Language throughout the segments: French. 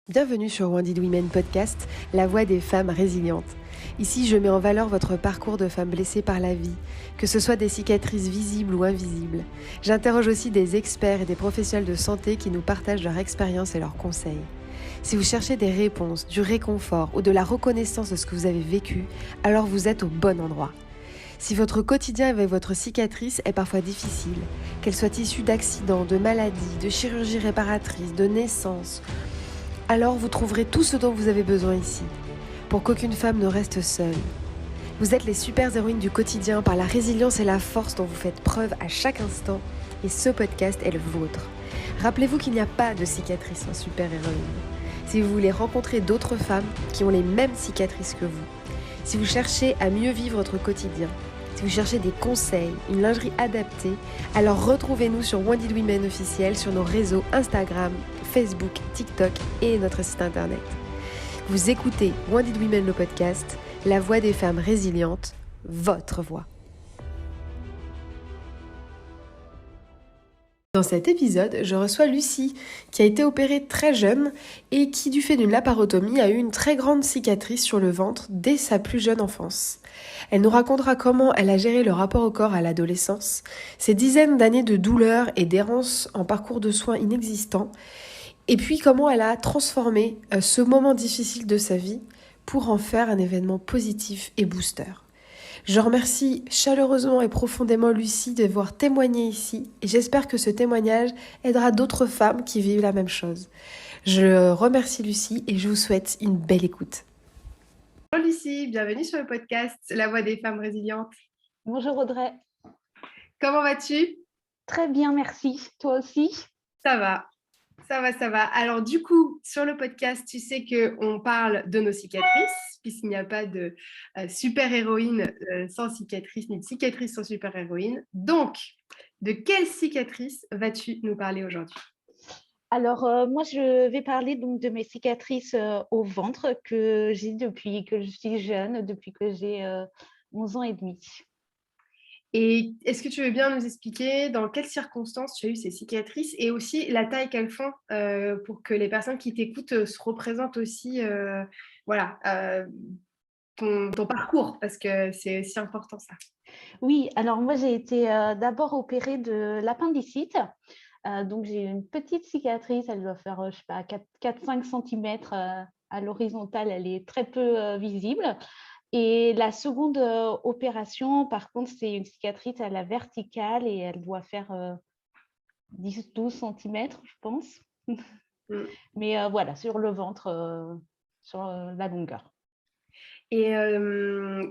Bienvenue sur Wounded Women Podcast, la voix des femmes résilientes. Ici, je mets en valeur votre parcours de femmes blessées par la vie, que ce soit des cicatrices visibles ou invisibles. J'interroge aussi des experts et des professionnels de santé qui nous partagent leur expérience et leurs conseils. Si vous cherchez des réponses, du réconfort ou de la reconnaissance de ce que vous avez vécu, alors vous êtes au bon endroit. Si votre quotidien avec votre cicatrice est parfois difficile, qu'elle soit issue d'accidents, de maladies, de chirurgies réparatrices, de naissances, alors vous trouverez tout ce dont vous avez besoin ici, pour qu'aucune femme ne reste seule. Vous êtes les super-héroïnes du quotidien par la résilience et la force dont vous faites preuve à chaque instant, et ce podcast est le vôtre. Rappelez-vous qu'il n'y a pas de cicatrice en super-héroïne. Si vous voulez rencontrer d'autres femmes qui ont les mêmes cicatrices que vous, si vous cherchez à mieux vivre votre quotidien, si vous cherchez des conseils, une lingerie adaptée, alors retrouvez-nous sur Wounded Women officiel sur nos réseaux Instagram, Facebook, TikTok et notre site internet. Vous écoutez Wounded Women le podcast, la voix des femmes résilientes, votre voix. Dans cet épisode, je reçois Lucie, qui a été opérée très jeune et qui, du fait d'une laparotomie, a eu une très grande cicatrice sur le ventre dès sa plus jeune enfance. Elle nous racontera comment elle a géré le rapport au corps à l'adolescence, ses dizaines d'années de douleur et d'errance en parcours de soins inexistants, et puis comment elle a transformé ce moment difficile de sa vie pour en faire un événement positif et booster. Je remercie chaleureusement et profondément Lucie d'avoir témoigné ici et j'espère que ce témoignage aidera d'autres femmes qui vivent la même chose. Je remercie Lucie et je vous souhaite une belle écoute. Bonjour Lucie, bienvenue sur le podcast La voix des femmes résilientes. Bonjour Audrey. Comment vas-tu ? Très bien, merci. Toi aussi ? Ça va. Alors du coup, sur le podcast, tu sais qu'on parle de nos cicatrices, puisqu'il n'y a pas de super-héroïne sans cicatrice, ni de cicatrice sans super-héroïne. Donc, de quelle cicatrice vas-tu nous parler aujourd'hui ? Alors, moi, je vais parler donc de mes cicatrices au ventre que j'ai depuis que je suis jeune, depuis que j'ai 11 ans et demi. Et est-ce que tu veux bien nous expliquer dans quelles circonstances tu as eu ces cicatrices et aussi la taille qu'elles font pour que les personnes qui t'écoutent se représentent aussi ton parcours, parce que c'est aussi important ça. Oui, alors moi, j'ai été d'abord opérée de l'appendicite. Donc, j'ai une petite cicatrice, elle doit faire, je sais pas, 4-5 cm à l'horizontale, elle est très peu visible. Et la seconde opération, par contre, c'est une cicatrice à la verticale et elle doit faire 10-12 cm, je pense. Mais voilà, sur le ventre, sur la longueur. Et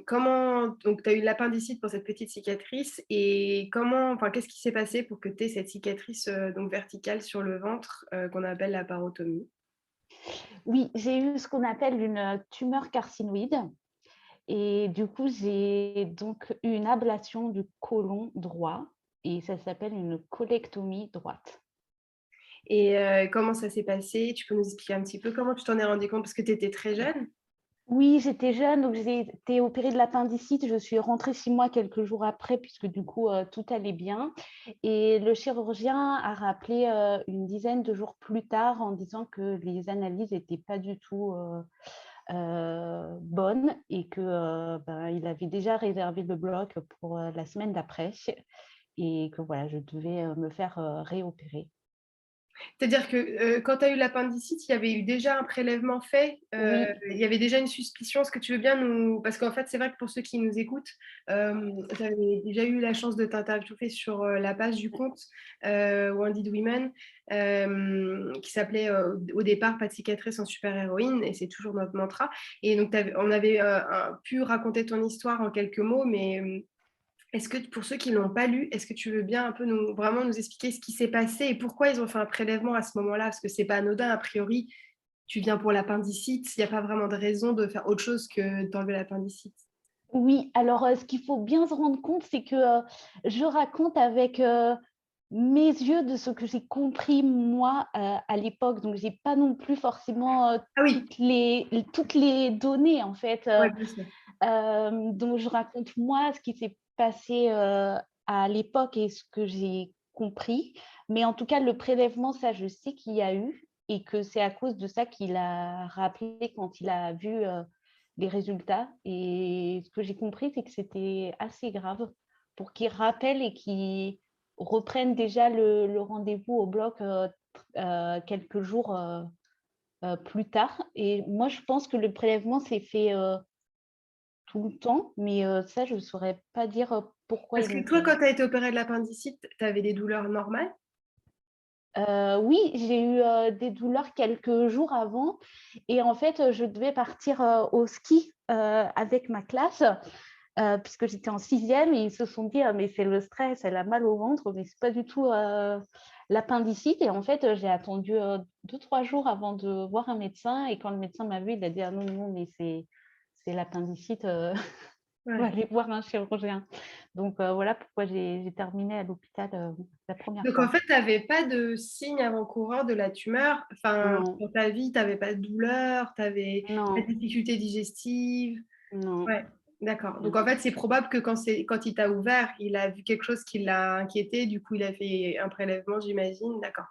comment, donc tu as eu l'appendicite pour cette petite cicatrice et qu'est-ce qui s'est passé pour que tu aies cette cicatrice donc verticale sur le ventre qu'on appelle la parotomie ? Oui, j'ai eu ce qu'on appelle une tumeur carcinoïde. Et du coup, j'ai donc eu une ablation du côlon droit et ça s'appelle une colectomie droite. Et comment ça s'est passé ? Tu peux nous expliquer un petit peu comment tu t'en es rendu compte parce que tu étais très jeune ? Oui, j'étais jeune, donc j'ai été opérée de l'appendicite. Je suis rentrée 6 mois quelques jours après, puisque du coup, tout allait bien. Et le chirurgien a rappelé une dizaine de jours plus tard en disant que les analyses n'étaient pas du tout bonnes et qu'il avait déjà réservé le bloc pour la semaine d'après et que voilà, je devais me faire réopérer. C'est-à-dire que quand tu as eu l'appendicite, il y avait eu déjà un prélèvement fait, Oui. il y avait déjà une suspicion. Est-ce que tu veux bien nous... Parce qu'en fait, c'est vrai que pour ceux qui nous écoutent, j'avais déjà eu la chance de t'interviewer sur la page du compte Wounded Women, qui s'appelait au départ Pas de cicatrice sans super-héroïne, et c'est toujours notre mantra. Et donc, on avait pu raconter ton histoire en quelques mots, mais... Est-ce que pour ceux qui ne l'ont pas lu, est-ce que tu veux bien un peu vraiment nous expliquer ce qui s'est passé et pourquoi ils ont fait un prélèvement à ce moment-là ? Parce que ce n'est pas anodin, a priori, tu viens pour l'appendicite, il n'y a pas vraiment de raison de faire autre chose que d'enlever l'appendicite. Oui, alors ce qu'il faut bien se rendre compte, c'est que je raconte avec mes yeux de ce que j'ai compris moi à l'époque. Donc, je n'ai pas non plus forcément Ah oui, toutes les données en fait. ouais, bien sûr. Donc, je raconte moi ce qui s'est passé à l'époque et ce que j'ai compris. Mais en tout cas, le prélèvement, ça, je sais qu'il y a eu. et que c'est à cause de ça qu'il a rappelé quand il a vu les résultats. Et ce que j'ai compris, c'est que c'était assez grave pour qu'il rappelle et qu'il reprenne déjà le rendez-vous au bloc quelques jours plus tard. Et moi, je pense que le prélèvement s'est fait tout le temps, mais ça, je ne saurais pas dire pourquoi Parce ils que l'ont toi, fait. quand tu as été opérée de l'appendicite, tu avais des douleurs normales? Oui, j'ai eu des douleurs quelques jours avant et en fait, je devais partir au ski avec ma classe puisque j'étais en 6e et ils se sont dit: «Ah mais c'est le stress, elle a mal au ventre, mais c'est pas du tout l'appendicite» et en fait, j'ai attendu 2-3 jours avant de voir un médecin et quand le médecin m'a vue, il a dit: «Ah non, non, mais c'est l'appendicite, faut Ouais. aller voir un chirurgien». Donc voilà pourquoi j'ai terminé à l'hôpital la première Donc, en fois. fait, tu n'avais pas de signes avant-coureurs de la tumeur? Enfin, Non, dans ta vie, tu n'avais pas de douleur, tu avais pas de non, difficultés digestives? non. Ouais, d'accord. Donc, Non. en fait, c'est probable que quand il t'a ouvert, il a vu quelque chose qui l'a inquiété. Du coup, il a fait un prélèvement, j'imagine. D'accord.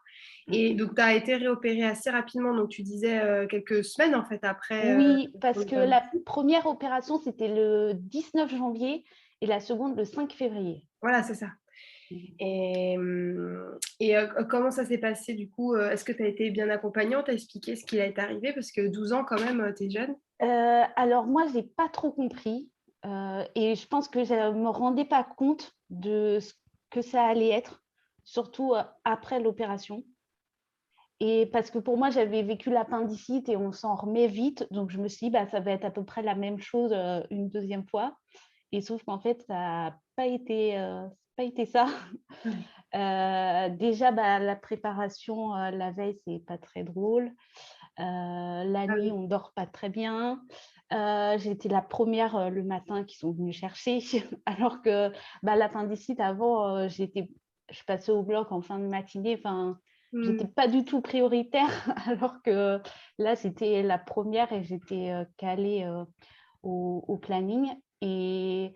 Mmh. Et donc, tu as été réopérée assez rapidement. Donc, tu disais quelques semaines, en fait, après Oui, ton parce que la appendicite. première opération, c'était le 19 janvier et la seconde le 5 février. Voilà, c'est ça. Mmh. Et comment ça s'est passé du coup? Est-ce que tu as été bien accompagnée? On t'a expliqué ce qui est arrivé? Parce que 12 ans quand même, tu es jeune. Alors moi, j'ai pas trop compris, et je pense que je me rendais pas compte de ce que ça allait être, surtout, après l'opération et parce que pour moi, j'avais vécu l'appendicite et on s'en remet vite, donc je me suis dit: «Bah, ça va être à peu près la même chose, une deuxième fois» et sauf qu'en fait, ça n'a pas été ça. Ouais. Déjà, bah, la préparation, la veille, c'est pas très drôle. La Ah nuit, oui. on dort pas très bien. J'ai été la première le matin qui sont venus chercher alors que, bah, l'appendicite avant, je passais au bloc en fin de matinée, enfin, j'étais Mmh. pas du tout prioritaire alors que là, c'était la première et j'étais, calée, au planning et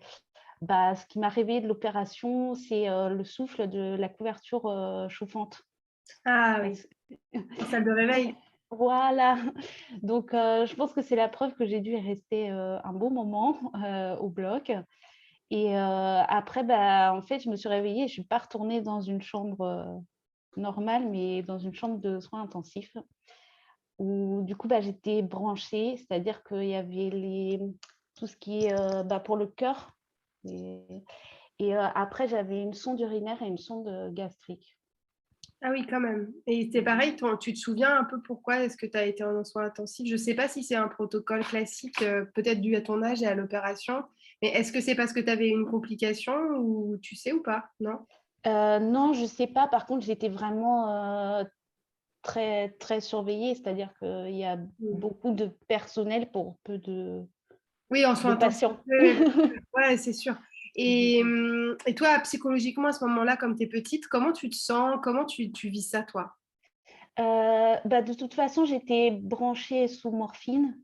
bah, ce qui m'a réveillée de l'opération, c'est, le souffle de la couverture, chauffante. Ah oui, Parce en salle de donc réveil? voilà, donc je pense que c'est la preuve que j'ai dû y rester, un bon moment, au bloc et après, bah, en fait, je me suis réveillée et je suis pas retournée dans une chambre, normale, mais dans une chambre de soins intensifs où du coup, bah, j'étais branchée, c'est-à-dire qu'il y avait tout ce qui est, bah, pour le cœur et après j'avais une sonde urinaire et une sonde, gastrique. Ah oui, quand même. Et c'est pareil, tu te souviens un peu pourquoi est-ce que tu as été en soins intensifs? Je sais pas si c'est un protocole classique, peut-être dû à ton âge et à l'opération, mais est-ce que c'est parce que tu avais une complication ou tu sais ou pas? Non? Non, je sais pas, par contre, j'étais vraiment, très, très surveillée, c'est-à-dire qu'il y a Mmh. beaucoup de personnel pour peu Oui, en de soins intensifs, patients. ouais, bien sûr. Ouais, c'est sûr. Et toi, psychologiquement, à ce moment-là, comme tu es petite, comment tu te sens? Comment tu vis ça, toi? Bah, de toute façon, j'étais branchée sous morphine,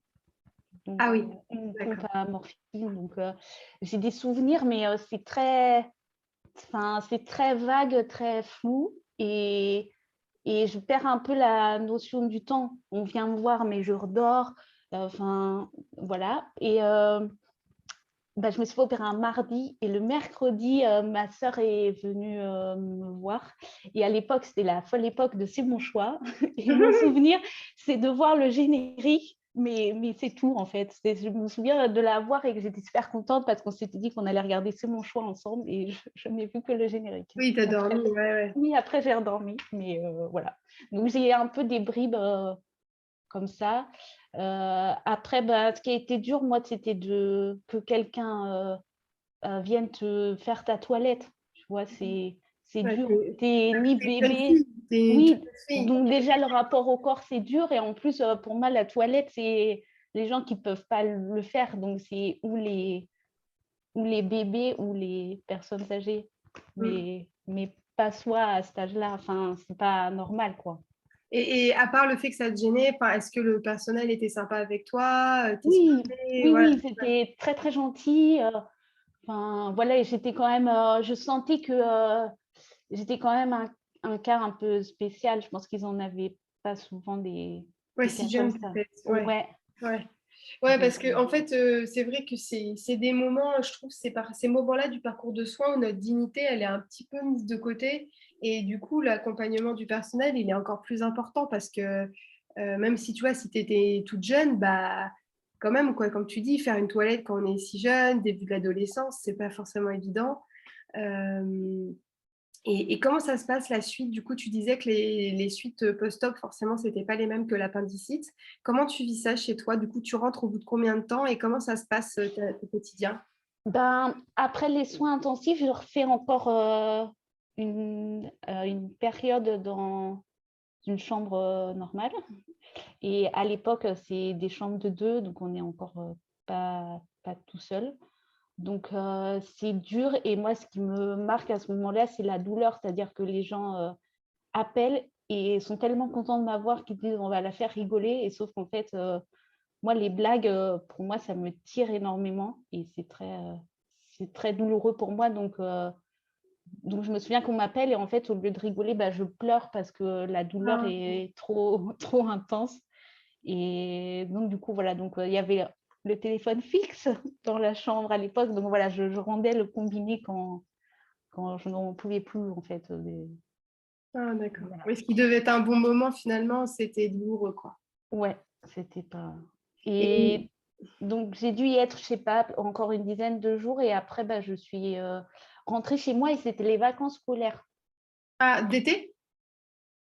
donc Ah oui, une pompe d'accord. à morphine, donc j'ai des souvenirs, mais c'est très enfin, c'est très vague, très flou et je perds un peu la notion du temps. On vient me voir, mais je redors, enfin, voilà et bah, je me suis fait opérer un mardi et le mercredi, ma sœur est venue, me voir et à l'époque, c'était la folle époque de «C'est mon choix» et mon souvenir, c'est de voir le générique, mais c'est tout en fait. Je me souviens de la voir et que j'étais super contente parce qu'on s'était dit qu'on allait regarder «C'est mon choix» ensemble et je n'ai vu que le générique. Oui, tu as dormi, Après ouais, ouais. oui, après j'ai redormi, mais voilà. Donc j'ai un peu des bribes, comme ça. Après, bah, ce qui a été dur, moi, c'était que quelqu'un vienne te faire ta toilette. Tu vois, c'est Ouais, dur. Tu es ni tu une jeune bébé. fille, tu une toute Oui, jeune fille. donc déjà, le rapport au corps, c'est dur. Et en plus, pour moi, la toilette, c'est les gens qui ne peuvent pas le faire. Donc, c'est ou les bébés ou les personnes âgées. Mmh. Mais pas soi à cet âge-là. Enfin, c'est pas normal, quoi. Et à part le fait que ça te gênait, enfin, est-ce que le personnel était sympa avec toi? Tu Oui, essoufflée? oui, Voilà. oui, c'était très, très gentil. Enfin, voilà, et j'étais quand même, je sentais que j'étais quand même un cas un peu spécial. Je pense qu'ils en avaient pas souvent des si cas comme jeune ça. peut-être. Ouais, Ouais, ouais. Ouais, donc parce que en fait, c'est vrai que c'est des moments, je trouve, c'est par ces moments-là du parcours de soins où notre dignité, elle est un petit peu mise de côté. Et du coup, l'accompagnement du personnel, il est encore plus important parce que même si tu vois, si tu étais toute jeune, bah quand même, quoi, comme tu dis, faire une toilette quand on est si jeune, début de l'adolescence, c'est pas forcément évident. Euh, et comment ça se passe la suite? Du coup, tu disais que les suites post-op, forcément, c'était pas les mêmes que l'appendicite. Comment tu vis ça chez toi? Du coup, tu rentres au bout de combien de temps et comment ça se passe au quotidien? ben, après les soins intensifs, je refais encore une période dans une chambre normale. Et à l'époque, c'est des chambres de deux, donc on n'est encore pas tout seul. Donc, c'est dur. Et moi, ce qui me marque à ce moment-là, c'est la douleur. C'est-à-dire que les gens appellent et sont tellement contents de m'avoir qu'ils disent on va la faire rigoler. Et sauf qu'en fait, moi, les blagues, pour moi, ça me tire énormément. Et c'est très douloureux pour moi. Donc, je me souviens qu'on m'appelle et en fait, au lieu de rigoler, bah, je pleure parce que la douleur Ah, est trop, trop intense. Et donc, du coup, voilà, donc il y avait le téléphone fixe dans la chambre à l'époque. Donc, voilà, je rendais le combiné quand je n'en pouvais plus, en fait. d'accord. Voilà. Oui, ce qui devait être un bon moment, finalement, c'était douloureux, quoi. Ouais, c'était pas. Et Et donc, j'ai dû y être, je sais pas, encore une dizaine de jours. Et après, bah, je suis rentrée chez moi et c'était les vacances scolaires d'été?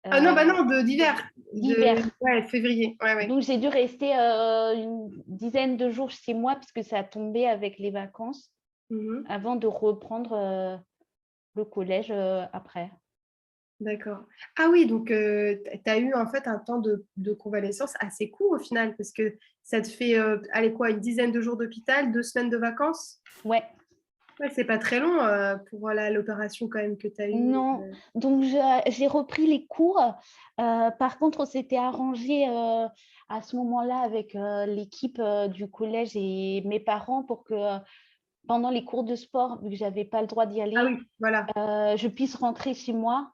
Ah non, bah euh, non, d'hiver. d'hiver. Ouais, février. Ouais, ouais. Donc, j'ai dû rester une dizaine de jours chez moi puisque ça a tombé avec les vacances Mhm. avant de reprendre le collège après. D'accord. Ah oui, donc tu as eu en fait un temps de convalescence assez court au final, parce que ça te fait, allez quoi, une dizaine de jours d'hôpital, 2 semaines de vacances? Ouais, Ouais, c'est pas très long pour voilà, l'opération quand même que tu as eue. non. Donc, j'ai repris les cours. Par contre, on s'était arrangé à ce moment-là avec l'équipe du collège et mes parents pour que pendant les cours de sport, vu que je n'avais pas le droit d'y Ah aller, oui, voilà, je puisse rentrer chez moi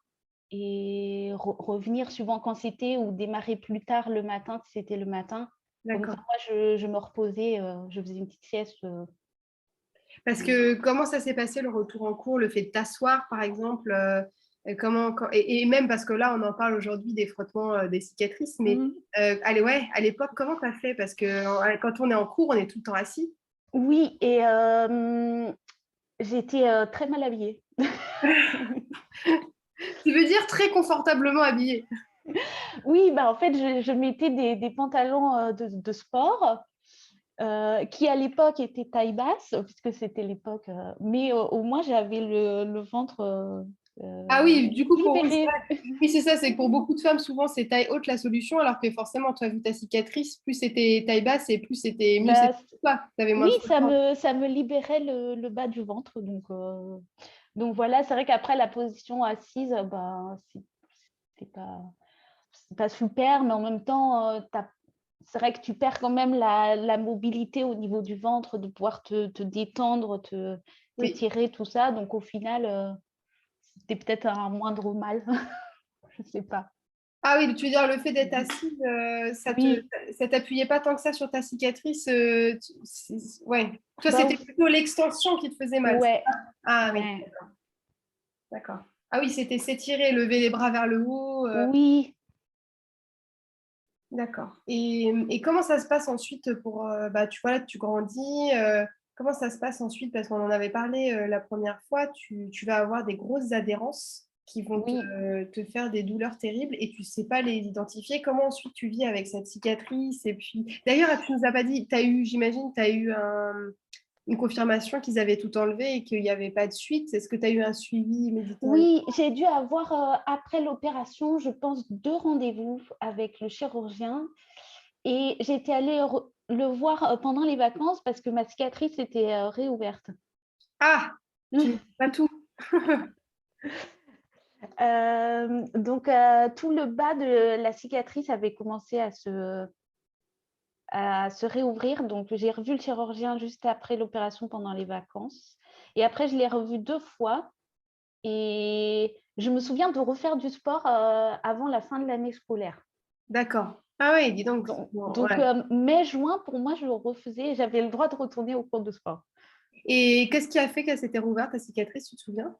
et revenir suivant quand c'était ou démarrer plus tard le matin si c'était le matin. Comme ça, d'accord. moi, je me reposais, je faisais une petite sieste. Parce que comment ça s'est passé le retour en cours, le fait de t'asseoir par exemple, et même parce que là on en parle aujourd'hui des frottements, des cicatrices, mais Mhm. allez ouais, à l'époque comment t'as fait? Parce que quand on est en cours, on est tout le temps assis. Oui, et j'étais très mal habillée. Tu veux dire très confortablement habillé. Oui, bah, en fait, je mettais des pantalons de sport qui, à l'époque, étaient taille basse, puisque c'était l'époque. Mais au moins, j'avais le ventre Ah oui, du coup, oui, libéré. oui, c'est ça, c'est que pour beaucoup de femmes, souvent, c'est taille haute la solution, alors que forcément, toi, vu ta cicatrice, plus c'était taille basse et plus c'était mieux Bah, c'était pour toi. Tu avais moins oui, de frottements. ça me libérait le bas du ventre. Donc voilà, c'est vrai qu'après, la position assise, bah, c'est pas, c'est pas super, mais en même temps, c'est vrai que tu perds quand même la mobilité au niveau du ventre, de pouvoir te détendre, Oui. t'étirer, tout ça. Donc au final, c'était peut-être un moindre mal. Je ne sais pas. Ah oui, tu veux dire le fait d'être assise, Oui, ça t'appuyait pas tant que ça sur ta cicatrice. Ouais. Toi, bah, c'était plutôt l'extension qui te faisait mal. ouais, Ah oui, ouais, d'accord. Ah oui, c'était s'étirer, lever les bras vers le haut. oui. D'accord. Et comment ça se passe ensuite pour, bah, tu vois, là, tu grandis, comment ça se passe ensuite? Parce qu'on en avait parlé la première fois, tu vas avoir des grosses adhérences qui vont Oui, te faire des douleurs terribles et tu sais pas les identifier. Comment ensuite tu vis avec cette cicatrice? Et puis, d'ailleurs, tu nous as pas dit, tu as eu, j'imagine, tu as eu une confirmation qu'ils avaient tout enlevé et qu'il n'y avait pas de suite. Est-ce que tu as eu un suivi médical? oui, j'ai dû avoir, après l'opération, je pense, 2 rendez-vous avec le chirurgien. Et j'étais allée le voir pendant les vacances parce que ma cicatrice était réouverte. Ah, tu ne sais pas tout. Donc, tout le bas de la cicatrice avait commencé à se réouvrir. Donc, j'ai revu le chirurgien juste après l'opération pendant les vacances. Et après, je l'ai revu 2 fois. Et je me souviens de refaire du sport avant la fin de l'année scolaire. D'accord. Ah oui, dis donc. Donc, Ouais. mai-juin, pour moi, je le refaisais. J'avais le droit de retourner au cours de sport. Et qu'est-ce qui a fait qu'elle s'était rouverte, ta cicatrice, tu te souviens?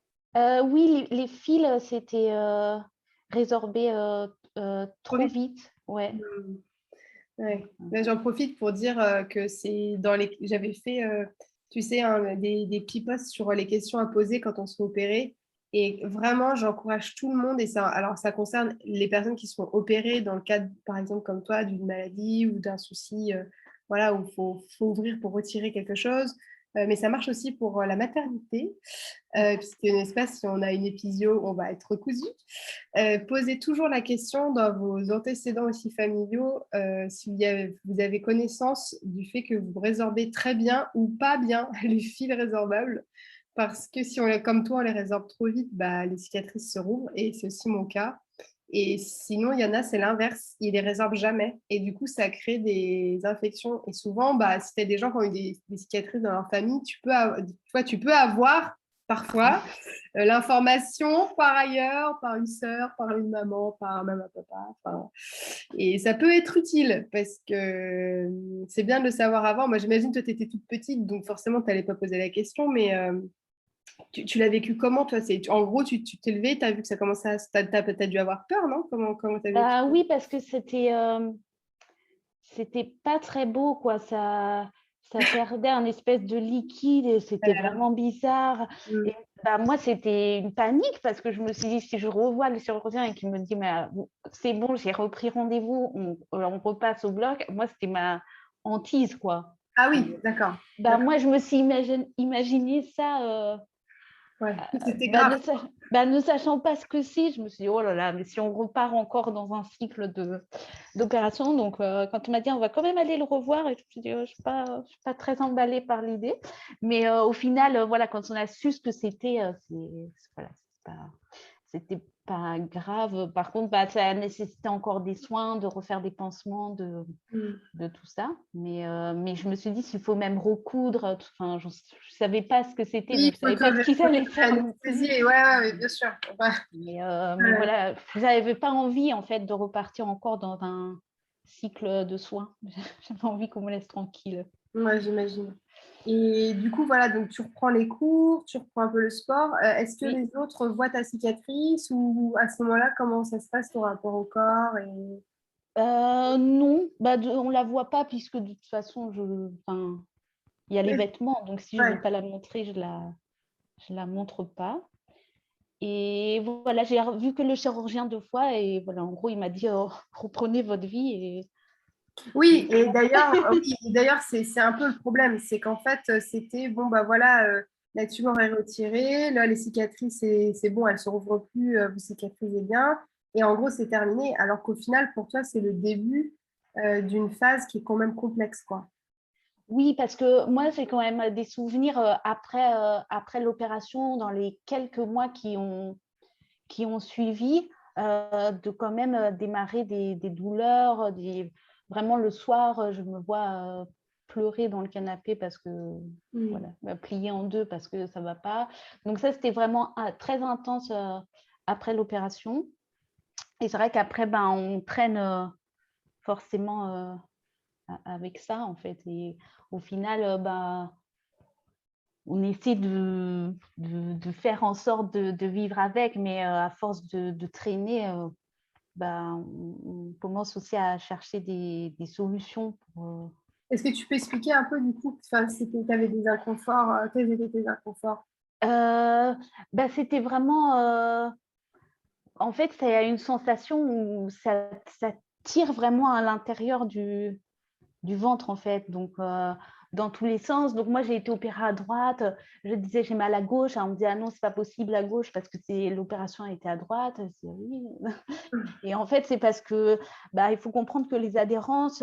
Oui, les fils s'étaient résorbés Trop trop vite. vite. Ouais. Hmm. Ouais. Là, j'en profite pour dire que c'est dans les. J'avais fait, tu sais, des petits posts sur les questions à poser quand on se fait opérer. Et vraiment, j'encourage tout le monde. Et ça, alors, ça concerne les personnes qui sont opérées dans le cadre, par exemple, comme toi, d'une maladie ou d'un souci, voilà, où faut ouvrir pour retirer quelque chose. Mais ça marche aussi pour la maternité, puisque, n'est-ce pas, si on a une épisio, on va être recousu. Posez toujours la question dans vos antécédents aussi familiaux si vous avez connaissance du fait que vous résorbez très bien ou pas bien les fils résorbables. Parce que si on, comme toi, on les résorbe trop vite, bah, les cicatrices se rouvrent et c'est aussi mon cas. Et sinon, il y en a, c'est l'inverse. Ils les résorbent jamais. Et du coup, ça crée des infections. Et souvent, bah, si tu as des gens qui ont eu des cicatrices dans leur famille, tu peux avoir parfois l'information par ailleurs, par une sœur, par une maman, par même un papa. Enfin, et ça peut être utile parce que c'est bien de le savoir avant. Moi, j'imagine que tu étais toute petite, donc forcément, tu n'allais pas poser la question, mais tu l'as vécu comment, toi? En gros, tu t'es levé, tu as vu que ça commençait à. T'as dû avoir peur, non? Comment tu as vécu Bah ça? oui, parce que c'était pas très beau, quoi. Ça perdait un espèce de liquide et c'était vraiment bizarre. Mm. Et bah, moi, c'était une panique parce que je me suis dit, si je revois le chirurgien et qu'il me dit, mais c'est bon, j'ai repris rendez-vous, on repasse au bloc, moi, c'était ma hantise, quoi. Ah oui, d'accord. Bah, D'accord. moi, je me suis imaginé ça. Ouais. C'était Bah, grave. ne sachant pas ce que c'est, je me suis dit, oh là là, mais si on repart encore dans un cycle d'opération. Donc, quand on m'a dit, on va quand même aller le revoir, et je me suis dit, oh, je ne suis pas très emballée par l'idée. Mais au final, voilà, quand on a su ce que c'était, voilà, c'était pas grave. Par contre, bah, ça a nécessité encore des soins, de refaire des pansements, Mm. de tout ça. Mais je me suis dit, s'il faut même recoudre, enfin, je ne savais pas ce que c'était, Oui, donc je ne savais pas ce qu'il allait faire non plus. anesthésie, ouais, ouais, bien sûr. Ouais. Mais voilà, je n'avais pas envie, en fait, de repartir encore dans un cycle de soins. J'avais envie qu'on me laisse tranquille. Ouais, j'imagine. Et du coup, voilà, donc tu reprends les cours, tu reprends un peu le sport. Est-ce que Oui. les autres voient ta cicatrice ou à ce moment-là, comment ça se passe ton rapport au corps et... Non, bah, on ne la voit pas puisque de toute façon, enfin, il y a les Ouais, vêtements. Donc, si je ne veux ouais. pas la montrer, je la montre pas. Et voilà, j'ai vu que le chirurgien 2 fois et voilà, en gros, il m'a dit, oh, reprenez votre vie. Et Oui, donc, et d'ailleurs, c'est un peu le problème, c'est qu'en fait, c'était, bon, bah voilà, la tumeur est retirée, là, les cicatrices, c'est bon, elles ne se rouvrent plus, vous cicatrisez bien, et en gros, c'est terminé, alors qu'au final, pour toi, c'est le début d'une phase qui est quand même complexe, quoi. oui, parce que moi, j'ai quand même des souvenirs après l'opération, dans les quelques mois qui ont suivi, de quand même démarrer des douleurs. Vraiment, le soir, je me vois pleurer dans le canapé parce que, Mm. voilà, plier en deux parce que ça ne va pas. Donc ça, c'était vraiment très intense après l'opération. Et c'est vrai qu'après, ben, on traîne forcément avec ça, en fait. Et au final, ben, on essaie de faire en sorte de vivre avec, mais à force de traîner, bah, on commence aussi à chercher des solutions pour. Est-ce que tu peux expliquer un peu, du coup, enfin, si tu avais des inconforts, quels étaient tes inconforts? Bah, c'était vraiment. En fait, c'est une sensation où ça tire vraiment à l'intérieur du ventre, en fait. Donc, dans tous les sens. Donc, moi, j'ai été opérée à droite. Je disais, j'ai mal à gauche. On me dit, ah non, c'est pas possible à gauche parce que l'opération a été à droite. Je dis, oui. Et en fait, c'est parce que bah, il faut comprendre que les adhérences,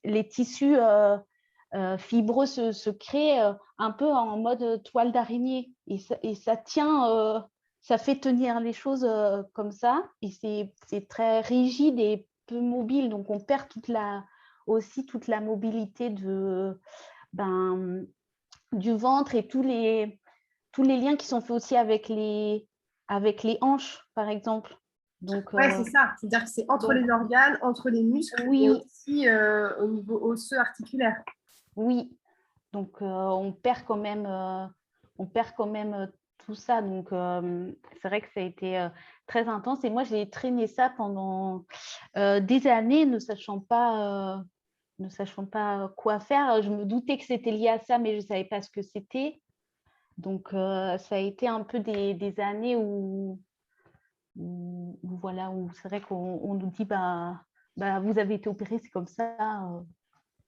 les tissus fibreux se créent un peu en mode toile d'araignée. Et ça tient, ça fait tenir les choses comme ça. Et c'est très rigide et peu mobile. Donc, on perd aussi toute la mobilité du ventre et tous les liens qui sont faits aussi avec les hanches, par exemple. Donc, ouais, c'est ça. C'est-à-dire que c'est entre les organes, entre les muscles et oui, aussi au niveau osseux articulaire. oui. Donc, on perd quand même, tout ça. Donc, c'est vrai que ça a été très intense. Et moi, j'ai traîné ça pendant des années, ne sachant pas quoi faire. Je me doutais que c'était lié à ça, mais je ne savais pas ce que c'était. Donc, ça a été un peu des années voilà, où c'est vrai qu'on nous dit, vous avez été opéré, c'est comme ça.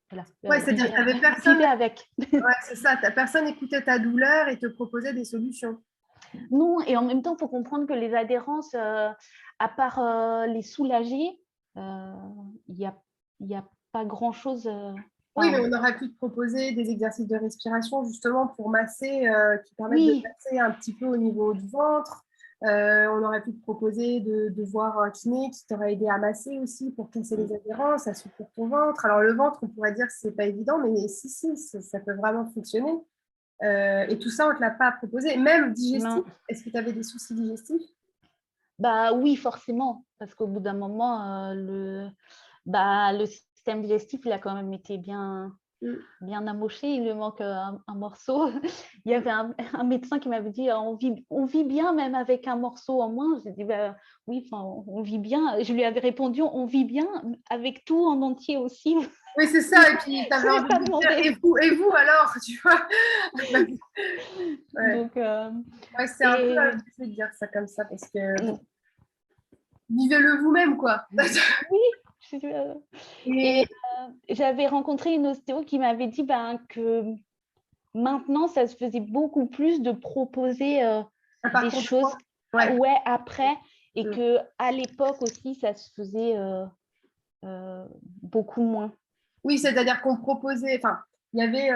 Voilà. Ouais, c'est-à-dire que tu n'avais personne. Vivez avec. Ouais, c'est ça. Personne écoutait ta douleur et te proposait des solutions. Non, et en même temps, il faut comprendre que les adhérences, à part les soulager, il n'y a pas grand-chose. Oui, mais on aurait pu te proposer des exercices de respiration justement pour masser, qui permettent de Oui, masser un petit peu au niveau du ventre. On aurait pu te proposer de voir un kiné qui t'aurait aidé à masser aussi pour casser les adhérences, assouplir ton ventre. Alors le ventre, on pourrait dire que c'est pas évident, mais si, ça peut vraiment fonctionner. Et tout ça, on ne te l'a pas proposé. Même digestif, non. est-ce que tu avais des soucis digestifs? Oui, forcément, parce qu'au bout d'un moment, le système digestif, il a quand même été bien amoché, il lui manque un morceau. Il y avait un médecin qui m'avait dit on vit bien même avec un morceau en moins. J'ai dit oui, on vit bien. Je lui avais répondu on vit bien avec tout en entier aussi. Oui, c'est ça. Et puis, tu avais envie de dire et vous alors, tu vois? Ouais. Donc, ouais, c'est un peu abusé de dire ça comme ça parce que bon, vivez-le vous-même, quoi. oui. Et j'avais rencontré une ostéo qui m'avait dit que maintenant, ça se faisait beaucoup plus de proposer des choses après, et que à l'époque aussi, ça se faisait beaucoup moins. Oui, c'est-à-dire qu'on proposait, enfin, il y avait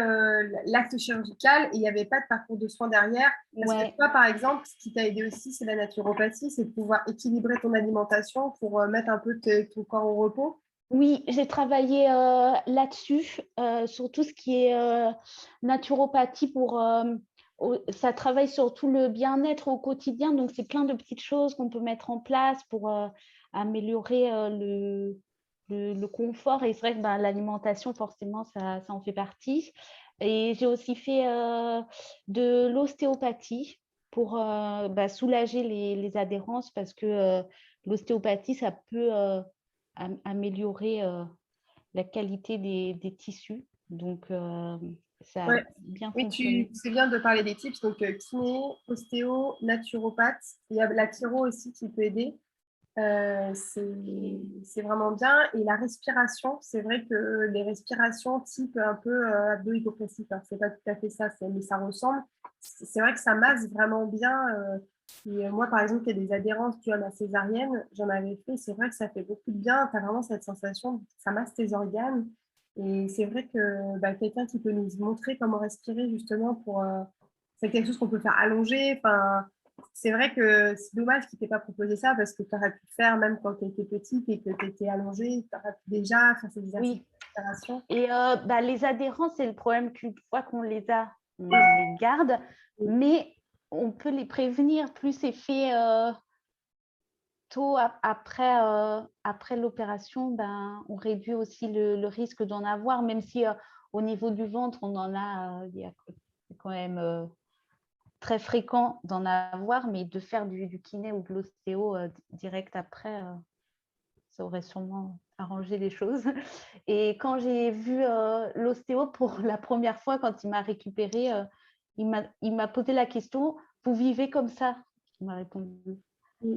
l'acte chirurgical et il n'y avait pas de parcours de soins derrière. Parce que toi, par exemple, ce qui t'a aidé aussi, c'est la naturopathie, c'est de pouvoir équilibrer ton alimentation pour mettre un peu ton corps au repos. Oui, j'ai travaillé là-dessus, sur tout ce qui est naturopathie ça travaille sur tout le bien-être au quotidien, donc c'est plein de petites choses qu'on peut mettre en place pour améliorer le confort. Et c'est vrai que l'alimentation, forcément, ça en fait partie. Et j'ai aussi fait de l'ostéopathie pour soulager les adhérences, parce que l'ostéopathie, ça peut améliorer la qualité des tissus. Donc, ça a bien fonctionné. C'est bien de parler des tips. Donc, kiné, ostéo, naturopathe. Il y a la chiro aussi qui peut aider. C'est vraiment bien. Et la respiration, c'est vrai que les respirations type un peu abdo-hypoclassique, c'est pas tout à fait ça, mais ça ressemble. C'est vrai que ça masse vraiment bien. Et moi, par exemple, il y a des adhérences à ma césarienne, j'en avais fait. C'est vrai que ça fait beaucoup de bien. Tu as vraiment cette sensation, ça masse tes organes. Et c'est vrai que quelqu'un qui peut nous montrer comment respirer, justement, c'est quelque chose qu'on peut faire allonger. Enfin, c'est vrai que c'est dommage qu'il ne t'ait pas proposé ça parce que tu aurais pu le faire même quand tu étais petite et que tu étais allongée. Tu aurais pu déjà faire ces exercices de respiration. Et les adhérents, c'est le problème qu'une fois qu'on les a, on les garde, mais on peut les prévenir. Plus c'est fait tôt après l'opération, on réduit aussi le risque d'en avoir, même si au niveau du ventre, on en a, il y a quand même très fréquent d'en avoir, mais de faire du kiné ou de l'ostéo direct après, ça aurait sûrement arrangé les choses. Et quand j'ai vu l'ostéo pour la première fois, quand il m'a récupérée, il m'a posé la question, vous vivez comme ça? Il m'a répondu.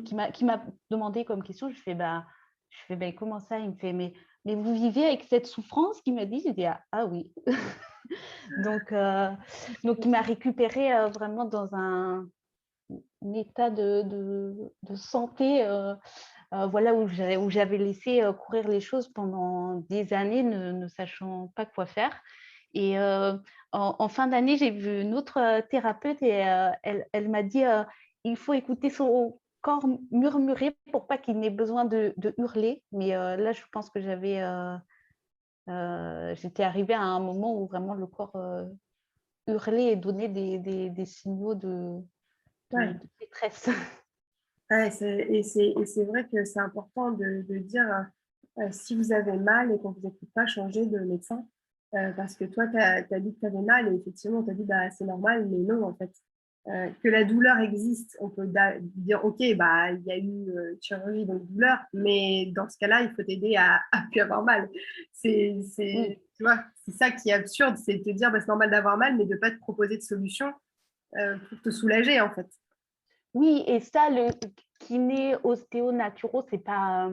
Qui m'a demandé comme question, je fais comment ça? Il me fait mais vous vivez avec cette souffrance? Qu'il m'a dit, j'ai dit ah oui. donc il m'a récupérée vraiment dans un état de santé, voilà, où j'avais laissé courir les choses pendant des années, ne sachant pas quoi faire. Et en fin d'année, j'ai vu une autre thérapeute et elle m'a dit il faut écouter son corps murmurer pour pas qu'il n'ait besoin de hurler. Mais là, je pense que j'étais arrivée à un moment où vraiment le corps hurlait et donnait des signaux de détresse. Ouais, et c'est vrai que c'est important de dire si vous avez mal et qu'on ne vous écoute pas, changez de médecin. Parce que toi, tu as dit que tu avais mal et effectivement, on t'a dit bah, c'est normal, mais non, en fait. Que la douleur existe, on peut dire ok, bah, il y a eu chirurgie, donc douleur, mais dans ce cas-là, il faut t'aider à plus avoir mal. Oui, Tu vois, c'est ça qui est absurde, c'est de te dire bah, c'est normal d'avoir mal, mais de ne pas te proposer de solution pour te soulager, en fait. oui, et ça, le kiné ostéo-naturo, c'est pas,